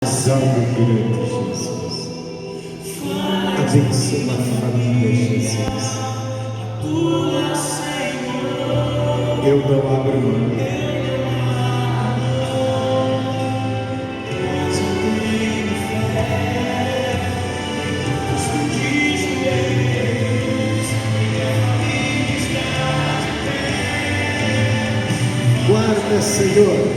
Salve grande Jesus. Abençoa a família, Jesus. Eu não abro mão. Guarda, Senhor.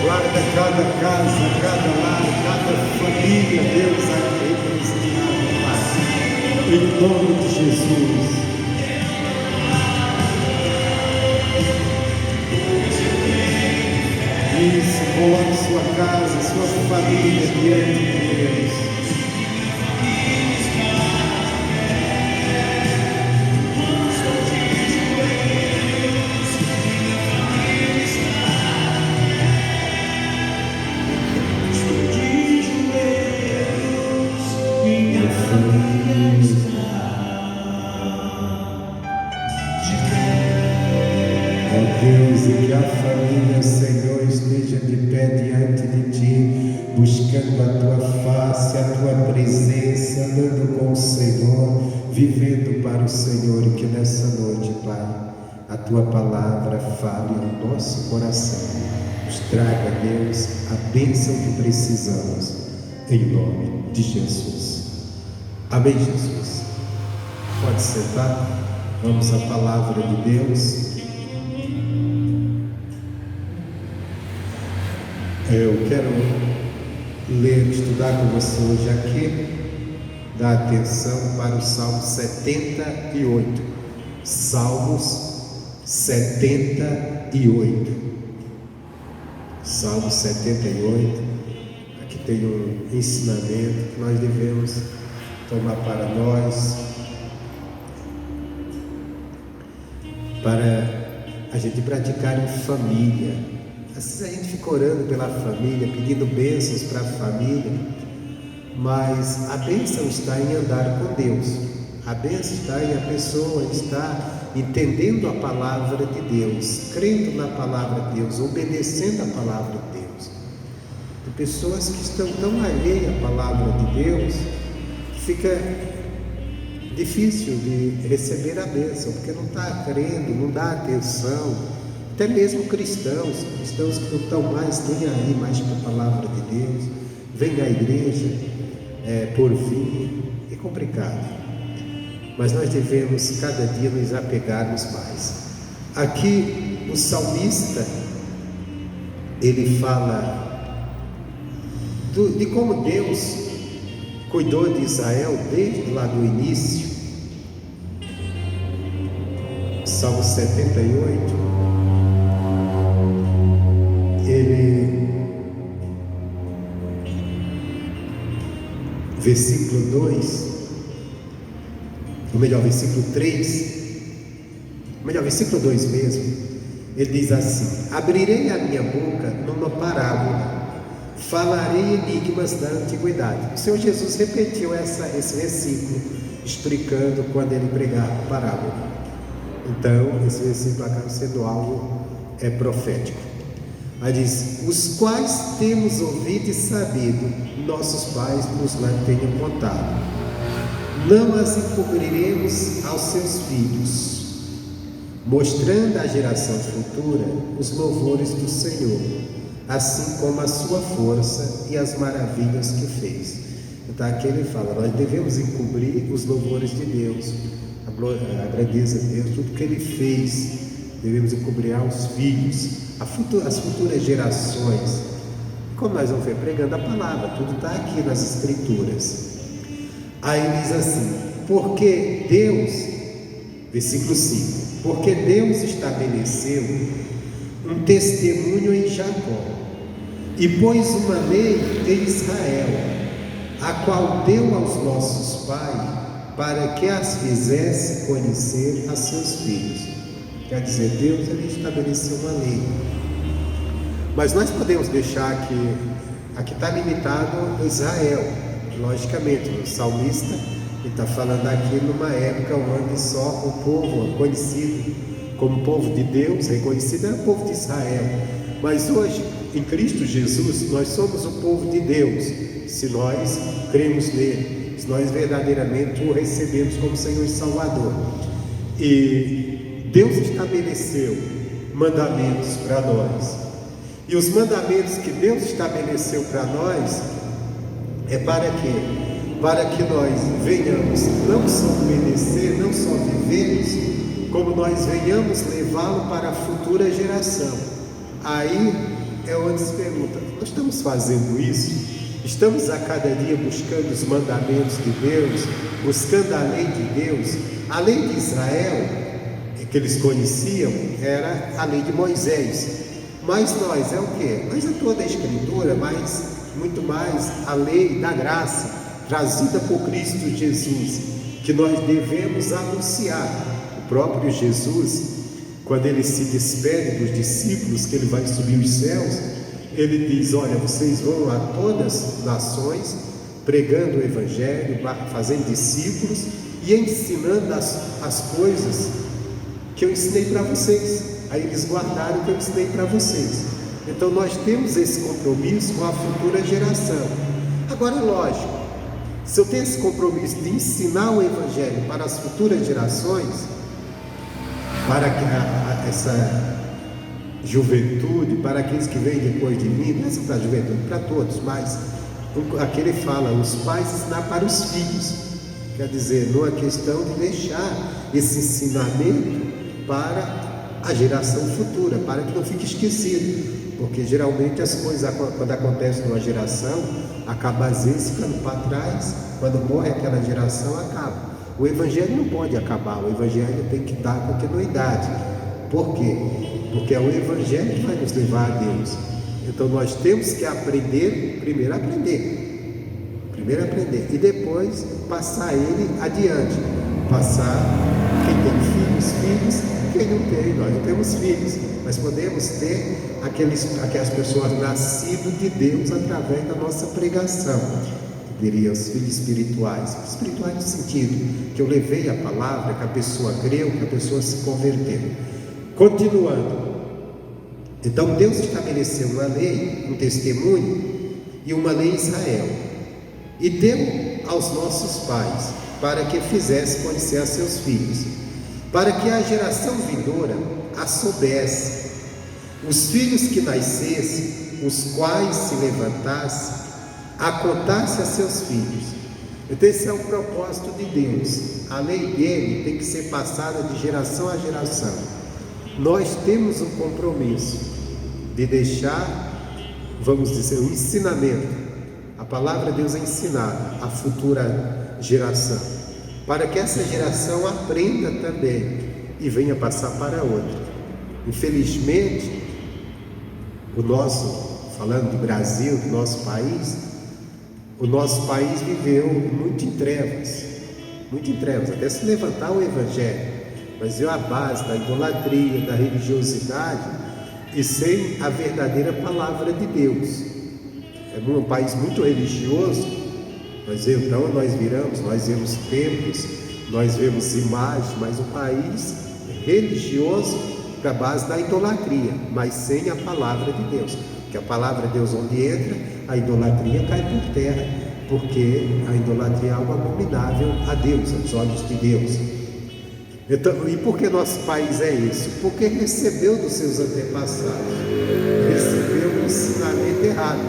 Guarda cada casa, cada lar, cada família, Deus, aqui representada, Pai. Em nome de Jesus. Isso, coloque sua casa, sua família diante de Deus. Deus, e que a família, Senhor, esteja de pé diante de Ti, buscando a Tua face, a Tua presença, andando com o Senhor, vivendo para o Senhor, e que nessa noite, Pai, a Tua palavra fale ao nosso coração, nos traga, Deus, a bênção que precisamos, em nome de Jesus. Amém, Jesus. Pode sentar, vamos à palavra de Deus. Eu quero ler, estudar com você hoje aqui, dar atenção para o Salmo 78. Salmos 78. Salmo 78. Aqui tem um ensinamento que nós devemos tomar para nós, para a gente praticar em família. Às vezes a gente fica orando pela família, pedindo bênçãos para a família, mas a bênção está em andar com Deus. A bênção está em a pessoa estar entendendo a palavra de Deus, crendo na palavra de Deus, obedecendo a palavra de Deus. Tem pessoas que estão tão alheias à palavra de Deus, fica difícil de receber a bênção, porque não está crendo, não dá atenção. Até mesmo cristãos que não estão mais, nem aí mais para a palavra de Deus, vem à igreja por vir, é complicado. Mas nós devemos cada dia nos apegarmos mais. Aqui o salmista, ele fala de como Deus cuidou de Israel desde lá do início. Salmo 78. Versículo 2, ou melhor, versículo 3, versículo 2 mesmo, ele diz assim: abrirei a minha boca numa parábola, falarei enigmas da antiguidade. O Senhor Jesus repetiu esse versículo, explicando quando ele pregava a parábola. Então, esse versículo acaba sendo algo profético. Aí diz: os quais temos ouvido e sabido, nossos pais nos tenham contado. Não as encobriremos aos seus filhos, mostrando à geração futura os louvores do Senhor, assim como a sua força e as maravilhas que fez. Então aqui ele fala, nós devemos encobrir os louvores de Deus, a grandeza de Deus, tudo que ele fez, devemos encobrir aos filhos, as futuras gerações. Como nós vamos ver, pregando a palavra, tudo está aqui nas escrituras. Aí diz assim: porque Deus, versículo 5, porque Deus estabeleceu um testemunho em Jacó e pôs uma lei em Israel, a qual deu aos nossos pais, para que as fizesse conhecer a seus filhos. Quer dizer, Deus ele estabeleceu uma lei. Mas nós podemos deixar que aqui está limitado a Israel, logicamente. O salmista está falando aqui numa época onde só o povo conhecido como povo de Deus, reconhecido era o povo de Israel. Mas hoje, em Cristo Jesus, nós somos o povo de Deus, se nós cremos nele, se nós verdadeiramente o recebemos como Senhor e Salvador. E Deus estabeleceu mandamentos para nós. E os mandamentos que Deus estabeleceu para nós é para quê? Para que nós venhamos não só obedecer, não só vivermos, como nós venhamos levá-lo para a futura geração. Aí é onde se pergunta: nós estamos fazendo isso? Estamos a cada dia buscando os mandamentos de Deus, buscando a lei de Deus? A lei de Israel, que eles conheciam, era a lei de Moisés. Mas nós é o quê? Nós é toda a Escritura, mas muito mais a lei da graça, trazida por Cristo Jesus, que nós devemos anunciar. O próprio Jesus, quando ele se despede dos discípulos, que ele vai subir os céus, ele diz: olha, vocês vão a todas as nações, pregando o Evangelho, fazendo discípulos e ensinando as coisas que eu ensinei para vocês. Aí eles guardaram o que eu ensinei para vocês. Então nós temos esse compromisso com a futura geração. Agora, lógico, se eu tenho esse compromisso de ensinar o Evangelho para as futuras gerações, para que essa juventude, para aqueles que vêm depois de mim, não é só para a juventude, para todos, mas aqui ele fala, os pais ensinar para os filhos, quer dizer, não é questão de deixar esse ensinamento para a geração futura, para que não fique esquecido, porque geralmente as coisas, quando acontecem numa geração, acaba às vezes ficando para trás. Quando morre aquela geração, acaba. O Evangelho não pode acabar, o Evangelho tem que dar continuidade. Por quê? Porque é o Evangelho que vai nos levar a Deus. Então nós temos que aprender, primeiro aprender e depois passar ele adiante. Passar, quem tem filhos, quem não tem, nós não temos filhos, mas podemos ter aquelas pessoas nascidas de Deus através da nossa pregação. Diria os filhos espirituais no sentido que eu levei a palavra, que a pessoa creu, que a pessoa se converteu. Continuando, então Deus estabeleceu uma lei, um testemunho e uma lei em Israel, e deu aos nossos pais para que fizesse conhecer a seus filhos, para que a geração vindoura a soubesse, os filhos que nascessem, os quais se levantassem, a contar-se a seus filhos. Então esse é o propósito de Deus. A lei dele tem que ser passada de geração a geração. Nós temos um compromisso de deixar, vamos dizer, um ensinamento. A palavra de Deus é ensinada à futura geração, para que essa geração aprenda também e venha passar para outra. Infelizmente, falando do Brasil, do nosso país, o nosso país viveu muito em trevas, até se levantar o Evangelho, mas é a base da idolatria, da religiosidade, e sem a verdadeira palavra de Deus. É um país muito religioso, mas então nós vemos templos, nós vemos imagens, mas um país religioso para a base da idolatria, mas sem a palavra de Deus. Que a palavra de Deus onde entra, a idolatria cai por terra, porque a idolatria é algo abominável a Deus, aos olhos de Deus. Então, e por que nosso país é isso? Porque recebeu dos seus antepassados, recebeu um ensinamento errado.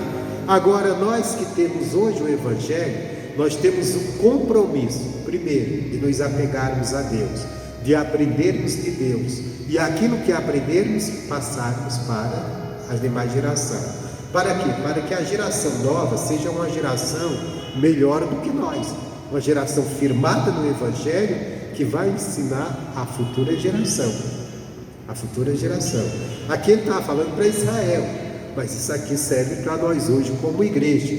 Agora nós que temos hoje o Evangelho, nós temos um compromisso, primeiro, de nos apegarmos a Deus, de aprendermos de Deus, e aquilo que aprendermos, passarmos para as demais gerações. Para quê? Para que a geração nova seja uma geração melhor do que nós, uma geração firmada no Evangelho, que vai ensinar a futura geração. Aqui ele estava falando para Israel, mas isso aqui serve para nós hoje como igreja.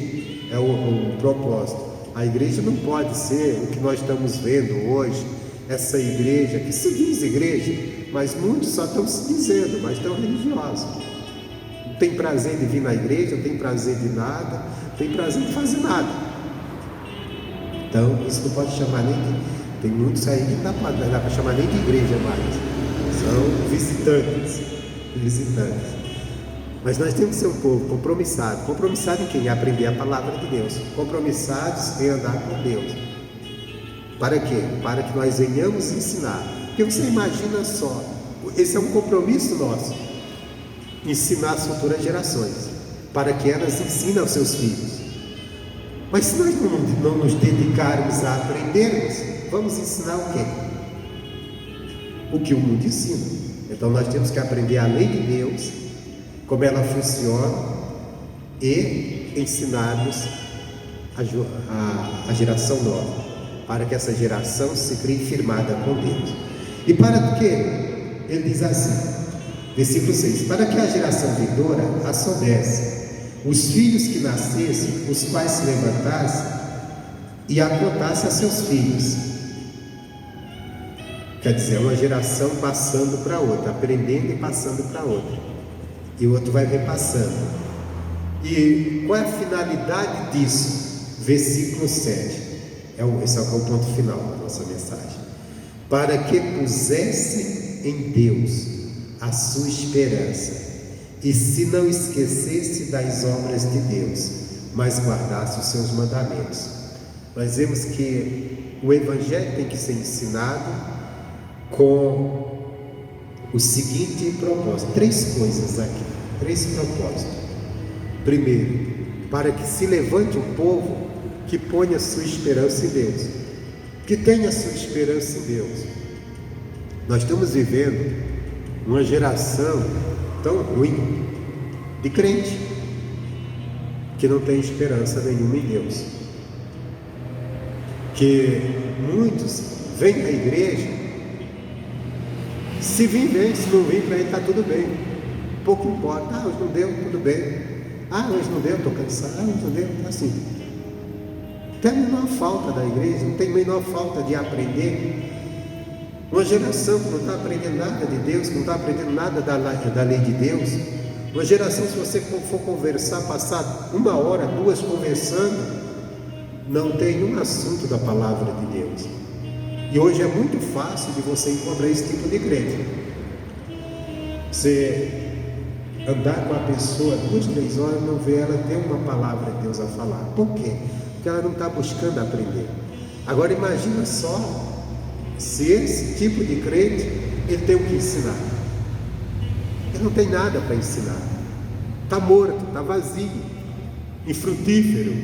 É o propósito. A igreja não pode ser o que nós estamos vendo hoje, essa igreja que se diz igreja, mas muitos só estão se dizendo, mas estão religiosos. Não tem prazer de vir na igreja, não tem prazer de nada, não tem prazer de fazer nada. Então isso não pode chamar nem de... Tem muitos aí que não dá para chamar nem de igreja mais. são visitantes. Mas nós temos que ser um povo compromissado. Compromissado em quem? Aprender a palavra de Deus. Compromissados em andar com Deus. Para quê? Para que nós venhamos ensinar. Porque você imagina só, esse é um compromisso nosso. Ensinar as futuras gerações, para que elas ensinem aos seus filhos. Mas se nós não nos dedicarmos a aprendermos, vamos ensinar o quê? O que o mundo ensina. Então nós temos que aprender a lei de Deus, como ela funciona, e ensinarmos a geração nova, para que essa geração se crie firmada com Deus. E para quê? Ele diz assim, versículo 6: para que a geração vindoura a soubesse, os filhos que nascessem, os quais se levantassem e a contasse a seus filhos. Quer dizer, uma geração passando para outra, aprendendo e passando para outra, e o outro vai repassando. E qual é a finalidade disso? Versículo 7, esse é o ponto final da nossa mensagem. Para que pusesse em Deus a sua esperança, e se não esquecesse das obras de Deus, mas guardasse os seus mandamentos. Nós vemos que o Evangelho tem que ser ensinado com o seguinte propósito, 3 coisas aqui, 3 propósitos. Primeiro, para que se levante um povo que ponha sua esperança em Deus, que tenha sua esperança em Deus. Nós estamos vivendo uma geração tão ruim de crente que não tem esperança nenhuma em Deus, que muitos vêm à igreja, se vir bem, se não vir bem, está tudo bem, pouco importa. Hoje não deu, tudo bem. Hoje não deu, estou cansado. Hoje não deu, está assim. Não tem a menor falta da igreja, não tem a menor falta de aprender. Uma geração que não está aprendendo nada de Deus, que não está aprendendo nada da lei de Deus. Uma geração, se você for conversar, passar 1 hora, 2 conversando, não tem um assunto da palavra de Deus. E hoje é muito fácil de você encontrar esse tipo de crente. Você andar com a pessoa 2, 3 horas, não vê ela ter uma palavra de Deus a falar. Por quê? Porque ela não está buscando aprender. Agora imagina só, se esse tipo de crente, ele tem o que ensinar. Ele não tem nada para ensinar. Está morto, está vazio, infrutífero.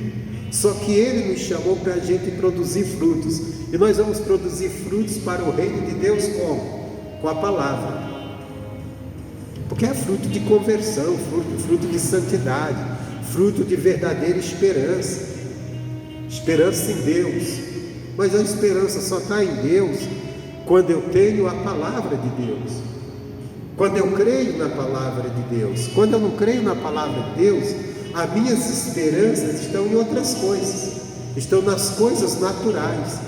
Só que Ele nos chamou para a gente produzir frutos. E nós vamos produzir frutos para o reino de Deus como? Com a palavra. Porque é fruto de conversão, fruto de santidade, fruto de verdadeira esperança. Esperança em Deus. Mas a esperança só está em Deus quando eu tenho a palavra de Deus, quando eu creio na palavra de Deus. Quando eu não creio na palavra de Deus, as minhas esperanças estão em outras coisas, estão nas coisas naturais.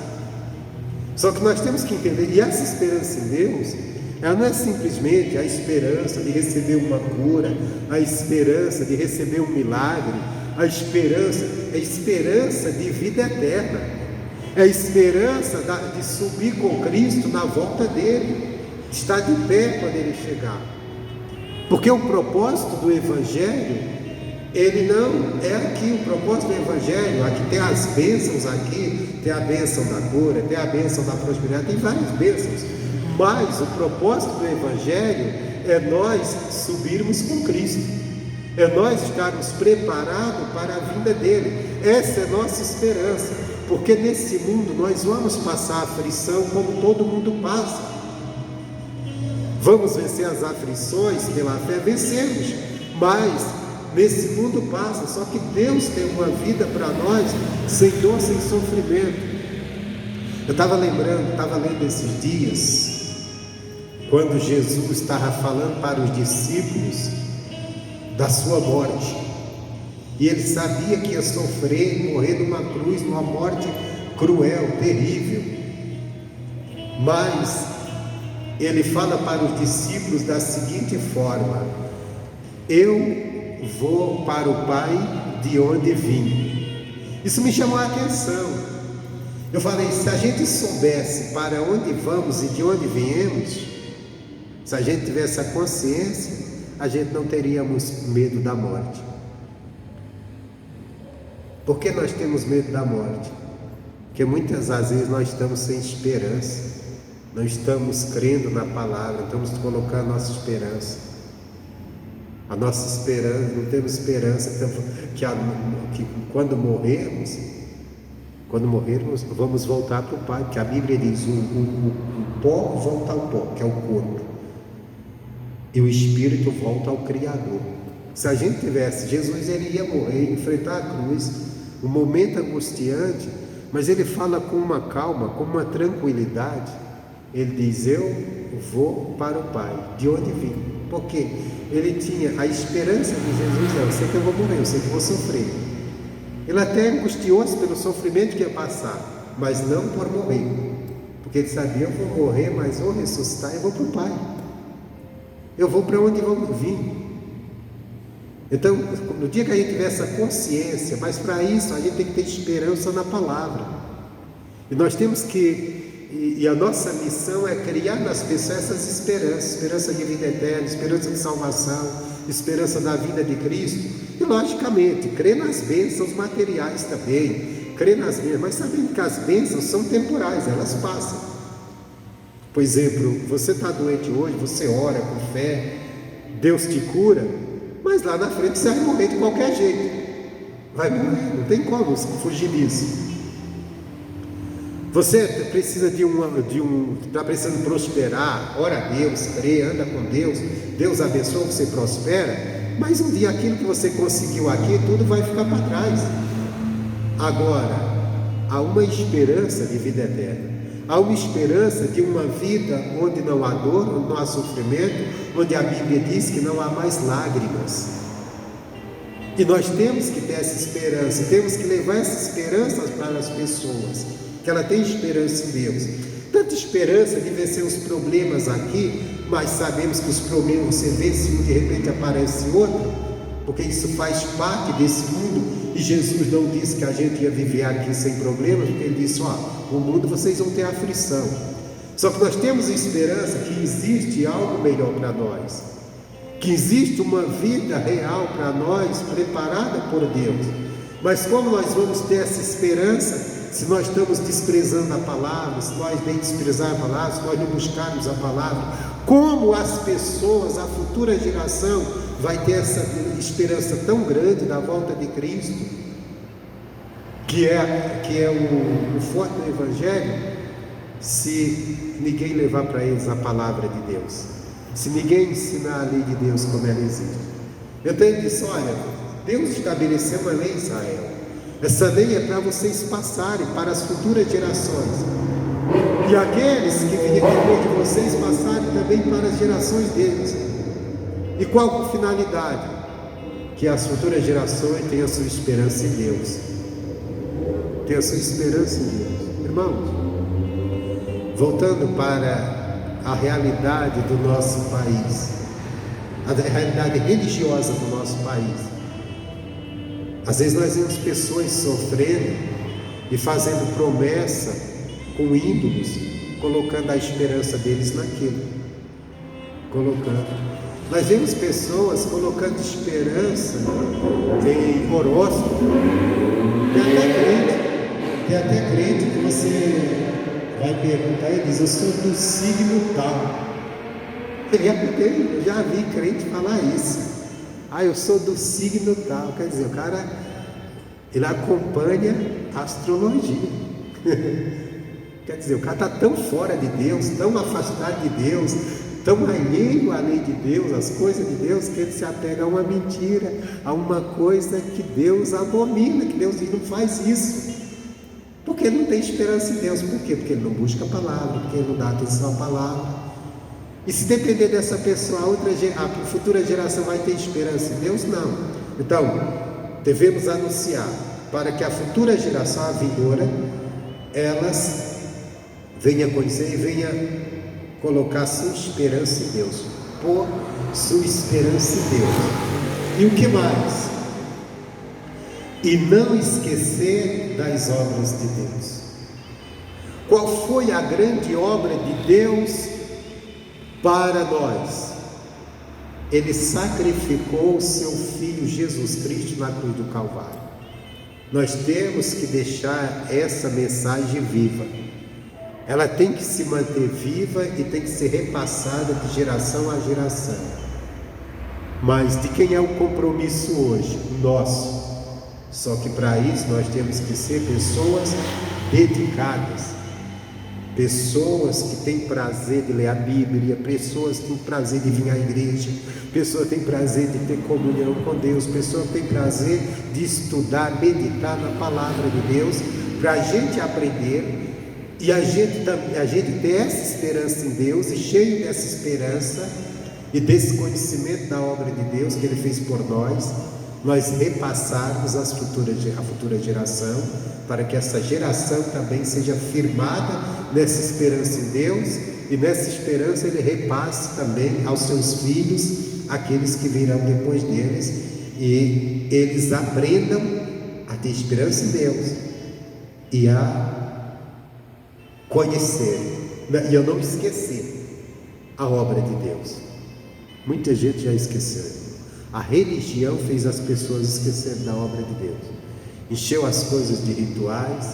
Só que nós temos que entender, e essa esperança em Deus, ela não é simplesmente a esperança de receber uma cura, a esperança de receber um milagre, a esperança é a esperança de vida eterna. É a esperança de subir com Cristo na volta dele, estar de pé quando ele chegar. Porque o propósito do Evangelho, ele não é aqui, o propósito do Evangelho, aqui tem as bênçãos, aqui tem a bênção da cura, tem a bênção da prosperidade, tem várias bênçãos. Mas o propósito do Evangelho é nós subirmos com Cristo, é nós estarmos preparados para a vinda dele. Essa é a nossa esperança. Porque nesse mundo nós vamos passar aflição como todo mundo passa. Vamos vencer as aflições pela fé, vencemos. Mas nesse mundo passa, só que Deus tem uma vida para nós sem dor, sem sofrimento. Eu estava lendo esses dias, quando Jesus estava falando para os discípulos da sua morte. E ele sabia que ia sofrer, morrer numa cruz, numa morte cruel, terrível. Mas ele fala para os discípulos da seguinte forma: eu vou para o Pai de onde vim. Isso me chamou a atenção. Eu falei, se a gente soubesse para onde vamos e de onde viemos, Se a gente tivesse a consciência, a gente não teríamos medo da morte. Por que nós temos medo da morte? Porque muitas das vezes nós estamos sem esperança, não estamos crendo na palavra, estamos colocando a nossa esperança. A nossa esperança, não temos esperança que quando morrermos, vamos voltar para o Pai, porque a Bíblia diz: o pó volta ao pó, que é o corpo, e o espírito volta ao Criador. Se a gente tivesse, Jesus, ele ia morrer, enfrentar a cruz, um momento angustiante, mas ele fala com uma calma, com uma tranquilidade. Ele diz: eu vou para o Pai, de onde vim. Porque ele tinha a esperança de Jesus: não, eu sei que eu vou morrer, eu sei que vou sofrer. Ele até angustiou-se pelo sofrimento que ia passar, mas não por morrer, porque ele sabia: eu vou morrer, mas vou ressuscitar e vou para o Pai. Eu vou para onde vamos vir. Então, no dia que a gente tiver essa consciência, mas para isso a gente tem que ter esperança na palavra. E nós temos que, e a nossa missão é criar nas pessoas essas esperanças, esperança de vida eterna, esperança de salvação, esperança da vida de Cristo. E logicamente, crer nas bênçãos materiais também, crer nas bênçãos, mas sabendo que as bênçãos são temporais, elas passam. Por exemplo, você está doente hoje, você ora com fé, Deus te cura, mas lá na frente você vai morrer de qualquer jeito. Vai morrer, não tem como fugir disso. Você precisa está precisando prosperar, ora a Deus, crê, anda com Deus, Deus abençoa, você prospera, mas um dia aquilo que você conseguiu aqui, tudo vai ficar para trás. Agora, há uma esperança de vida eterna. Há uma esperança de uma vida onde não há dor, onde não há sofrimento, onde a Bíblia diz que não há mais lágrimas. E nós temos que ter essa esperança, temos que levar essa esperança para as pessoas, que ela tem esperança em Deus. Tanta esperança de vencer os problemas aqui, mas sabemos que os problemas você vence e de repente aparece outro, porque isso faz parte desse mundo. E Jesus não disse que a gente ia viver aqui sem problemas, porque ele disse: o mundo vocês vão ter aflição. Só que nós temos esperança que existe algo melhor para nós, que existe uma vida real para nós, preparada por Deus. Mas como nós vamos ter essa esperança se nós estamos desprezando a palavra, se nós nem desprezarmos a palavra, se nós não buscarmos a palavra? Como as pessoas, a futura geração, vai ter essa esperança tão grande da volta de Cristo, que é o forte do Evangelho, se ninguém levar para eles a palavra de Deus, se ninguém ensinar a lei de Deus como ela existe? Eu tenho dito: olha, Deus estabeleceu uma lei em Israel, essa lei é para vocês passarem para as futuras gerações, e aqueles que vêm depois de vocês passarem também para as gerações deles. E qual a finalidade? Que as futuras gerações tenham a sua esperança em Deus, tenham a sua esperança em Deus. Irmãos, voltando para a realidade do nosso país, a realidade religiosa do nosso país, às vezes nós vemos pessoas sofrendo e fazendo promessa com ídolos, colocando a esperança deles naquilo, nós vemos pessoas colocando esperança em horóscopo. Tem até crente que você vai perguntar e diz: eu sou do signo tal. Eu já vi crente falar isso: eu sou do signo tal. Quer dizer, o cara, ele acompanha a astrologia. Quer dizer, o cara está tão fora de Deus, tão afastado de Deus, tão alheio à lei de Deus, às coisas de Deus, que ele se apega a uma mentira, a uma coisa que Deus abomina, que Deus diz: não faz isso, porque ele não tem esperança em Deus. Por quê? Porque ele não busca a palavra, porque ele não dá atenção à palavra. E se depender dessa pessoa, a futura geração vai ter esperança em Deus? Não. Então, devemos anunciar para que a futura geração, a vindoura, elas venha conhecer e venha colocar sua esperança em Deus, pôr sua esperança em Deus. E o que mais? E não esquecer das obras de Deus. Qual foi a grande obra de Deus para nós. Ele sacrificou o seu Filho Jesus Cristo na cruz do Calvário. Nós temos que deixar essa mensagem viva. Ela tem que se manter viva e tem que ser repassada de geração a geração. Mas de quem é o compromisso hoje? Nosso. Só que para isso nós temos que ser pessoas dedicadas. Pessoas que têm prazer de ler a Bíblia, pessoas que têm prazer de vir à igreja, pessoas que têm prazer de ter comunhão com Deus, pessoas que têm prazer de estudar, meditar na palavra de Deus, para a gente aprender e a gente ter essa esperança em Deus, e cheio dessa esperança e desse conhecimento da obra de Deus que Ele fez por nós repassarmos a futura geração, para que essa geração também seja firmada nessa esperança em Deus, e nessa esperança Ele repasse também aos seus filhos, aqueles que virão depois deles, e eles aprendam a ter esperança em Deus e a conhecer e a não esquecer a obra de Deus. Muita gente já esqueceu. A religião fez as pessoas esquecerem da obra de Deus, encheu as coisas de rituais,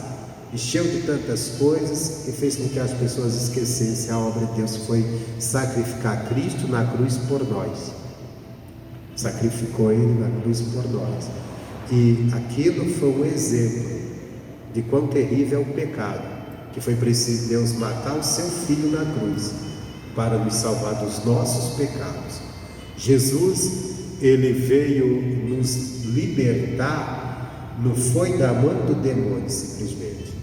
encheu de tantas coisas e fez com que as pessoas esquecessem a obra de Deus. Foi sacrificar Cristo na cruz por nós, sacrificou Ele na cruz por nós, e aquilo foi um exemplo de quão terrível é o pecado, que foi preciso Deus matar o seu Filho na cruz para nos salvar dos nossos pecados. Jesus, Ele veio nos libertar, não foi da mão do demônio simplesmente,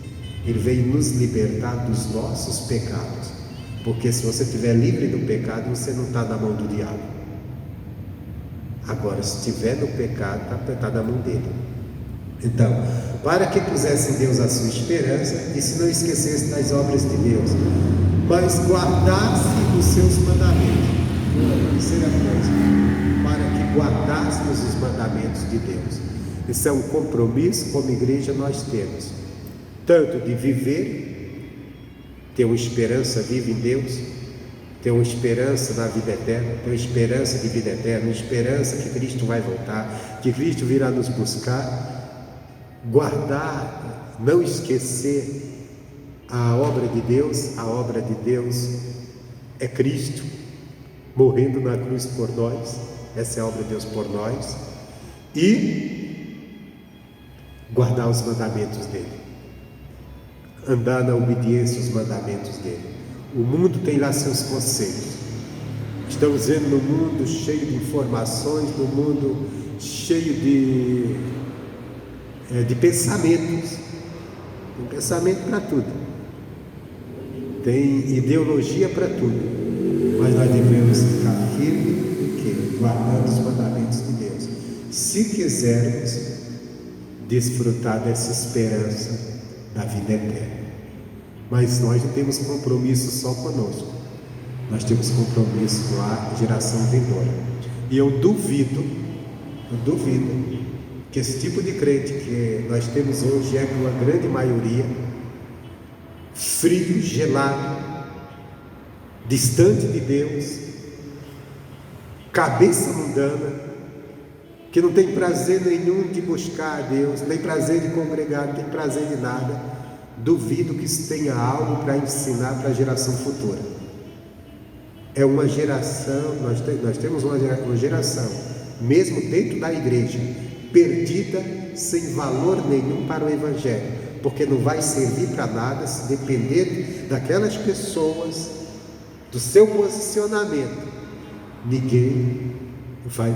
Ele veio nos libertar dos nossos pecados, porque se você estiver livre do pecado, você não está na mão do diabo. Agora, se estiver no pecado, está na mão dele. Então, para que pusesse em Deus a sua esperança, e se não esquecesse das obras de Deus, mas guardasse os seus mandamentos. Terceira coisa, para que guardássemos os mandamentos de Deus. Esse é um compromisso como igreja nós temos, tanto de viver, ter uma esperança viva em Deus, ter uma esperança na vida eterna, ter uma esperança de vida eterna, uma esperança que Cristo vai voltar, que Cristo virá nos buscar, guardar, não esquecer a obra de Deus. A obra de Deus é Cristo morrendo na cruz por nós, essa é a obra de Deus por nós, e guardar os mandamentos dele, andar na obediência aos mandamentos dele. O mundo tem lá seus conceitos, estamos vendo no mundo cheio de informações, no mundo cheio de pensamentos, tem pensamento para tudo, tem ideologia para tudo, mas nós devemos ficar firmes guardando os mandamentos de Deus, se quisermos desfrutar dessa esperança da vida eterna. Mas nós não temos compromisso só conosco, nós temos compromisso com a geração vindoura. E eu duvido que esse tipo de crente que nós temos hoje é uma grande maioria frio, gelado, distante de Deus, cabeça mundana, que não tem prazer nenhum de buscar a Deus, não tem prazer de congregar, não tem prazer de nada. Duvido que isso tenha algo para ensinar para a geração futura. É uma geração, nós temos uma geração, mesmo dentro da igreja, perdida, sem valor nenhum para o Evangelho, porque não vai servir para nada se depender daquelas pessoas, do seu posicionamento. Ninguém vai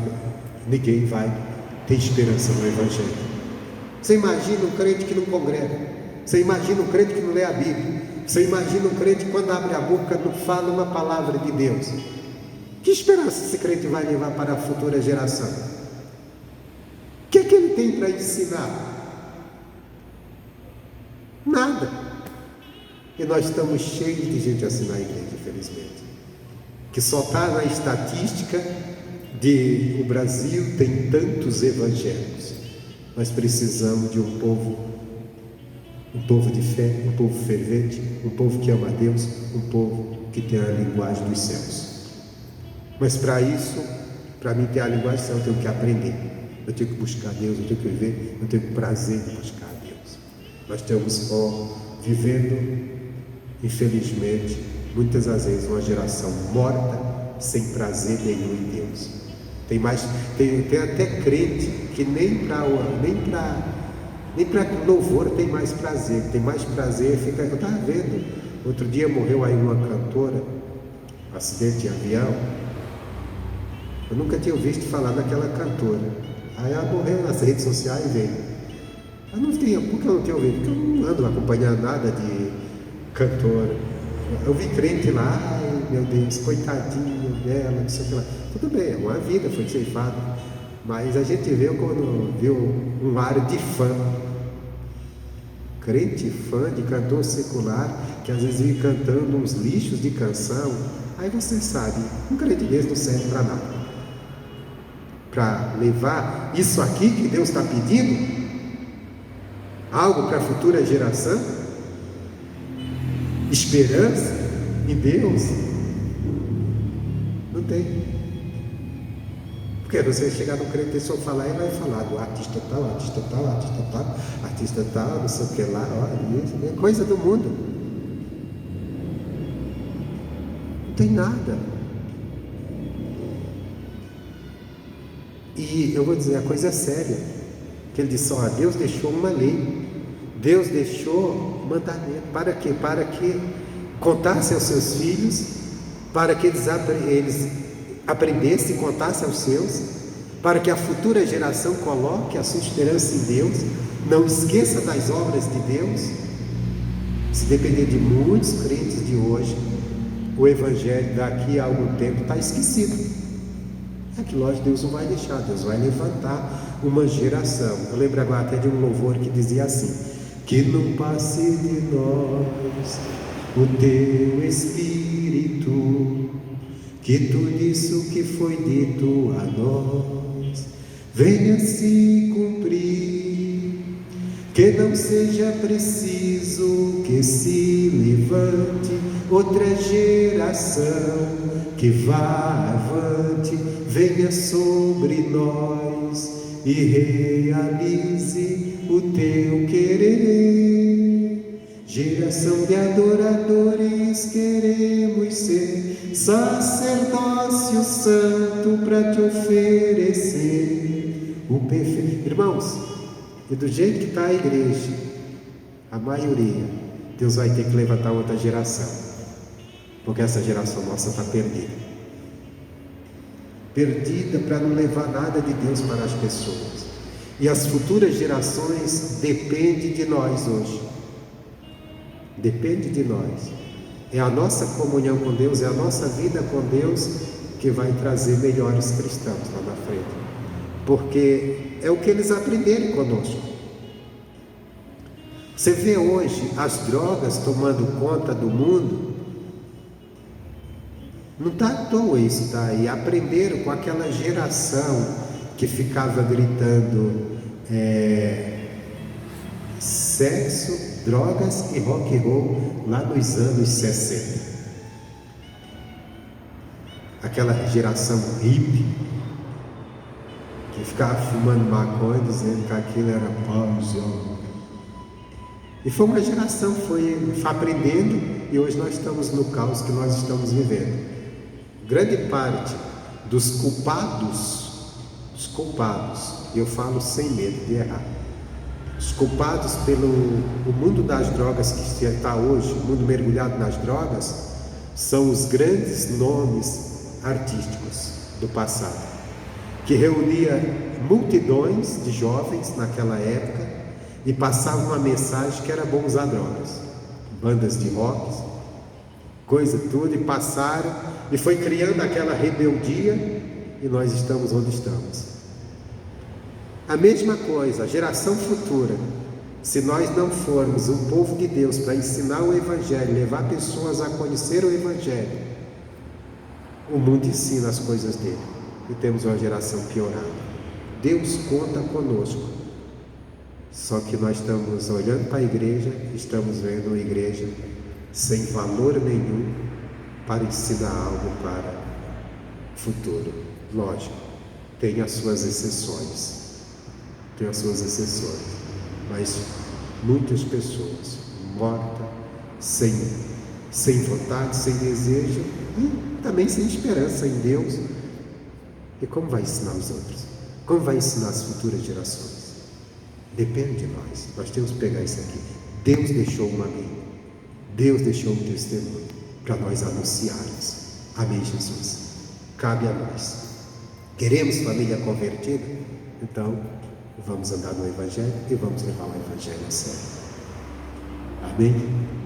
ter esperança no Evangelho. Você imagina um crente que não congrega, você imagina um crente que não lê a Bíblia, você imagina um crente que quando abre a boca não fala uma palavra de Deus. Que esperança esse crente vai levar para a futura geração? O que é que ele tem para ensinar? Nada. E nós estamos cheios de gente assim na igreja, infelizmente, que só está na estatística de o Brasil tem tantos evangélicos. Nós precisamos de um povo de fé, um povo fervente, um povo que ama a Deus, um povo que tem a linguagem dos céus. Mas para isso, para mim ter a linguagem, eu tenho que aprender. Eu tenho que buscar Deus, eu tenho que viver, eu tenho que prazer em buscar Deus. Nós estamos vivendo, infelizmente, muitas das vezes uma geração morta, sem prazer nenhum em Deus. Tem até crente que nem para louvor tem mais prazer. Tem mais prazer, eu estava vendo, outro dia morreu aí uma cantora, acidente de avião. Eu nunca tinha visto falar daquela cantora. Aí ela morreu nas redes sociais e veio. Por que eu não tenho ouvido? Porque eu não ando acompanhando nada de cantora. Eu vi crente lá, ai meu Deus, coitadinho dela, não sei o que lá. Tudo bem, é uma vida, foi ceifada. Mas a gente viu um ar de fã. Crente fã de cantor secular, que às vezes vive cantando uns lixos de canção. Aí você sabe, um crente desse não serve para nada. Para levar isso aqui que Deus está pedindo, algo para a futura geração, esperança em Deus, não tem. Porque você chegar no crente e só falar, ele vai falar do artista tal, artista tal, artista tal, artista tal, não sei o que lá, olha isso, é coisa do mundo. Não tem nada. E eu vou dizer, a coisa é séria, que ele disse, Deus deixou uma lei, Deus deixou mandamento, para quê? Para que contasse aos seus filhos, para que eles aprendessem e contassem aos seus, para que a futura geração coloque a sua esperança em Deus, não esqueça das obras de Deus. Se depender de muitos crentes de hoje, o Evangelho daqui a algum tempo está esquecido. É que lógico, Deus não vai deixar, Deus vai levantar uma geração. Eu lembro agora até de um louvor que dizia assim: que não passe de nós o teu Espírito, que tudo isso que foi dito a nós venha se cumprir, que não seja preciso que se levante outra geração que vá avante, venha sobre nós e realize o teu querer. Geração de adoradores queremos ser, sacerdócio santo para te oferecer o perfeito. Irmãos, e do jeito que está a igreja, a maioria, Deus vai ter que levantar outra geração, porque essa geração nossa está perdida. Perdida para não levar nada de Deus para as pessoas. E as futuras gerações dependem de nós hoje. Depende de nós. É a nossa comunhão com Deus, é a nossa vida com Deus que vai trazer melhores cristãos lá na frente. Porque é o que eles aprenderam conosco. Você vê hoje as drogas tomando conta do mundo. Não está à toa isso, está aí. Aprenderam com aquela geração que ficava gritando sexo, drogas e rock and roll lá nos anos 60. Aquela geração hippie que ficava fumando maconha, dizendo que aquilo era pão. E foi uma geração que foi aprendendo, e hoje nós estamos no caos que nós estamos vivendo. Grande parte dos culpados, e eu falo sem medo de errar, os culpados pelo mundo das drogas que está hoje, o mundo mergulhado nas drogas, são os grandes nomes artísticos do passado, que reunia multidões de jovens naquela época e passavam uma mensagem que era bom usar drogas, bandas de rock, coisa tudo, e passaram, e foi criando aquela rebeldia, e nós estamos onde estamos. A mesma coisa, a geração futura, se nós não formos o povo de Deus para ensinar o Evangelho, levar pessoas a conhecer o Evangelho, o mundo ensina as coisas dele, e temos uma geração piorada. Deus conta conosco, só que nós estamos olhando para a igreja, estamos vendo uma igreja sem valor nenhum para ensinar algo para futuro. Lógico, tem as suas exceções. Mas muitas pessoas mortas, sem vontade, sem desejo e também sem esperança em Deus. E como vai ensinar os outros? Como vai ensinar as futuras gerações? Depende de nós. Nós temos que pegar isso aqui. Deus deixou uma lei. Deus deixou um testemunho para nós anunciarmos. Amém, Jesus? Cabe a nós. Queremos família convertida? Então, vamos andar no Evangelho e vamos levar o Evangelho a sério. Amém?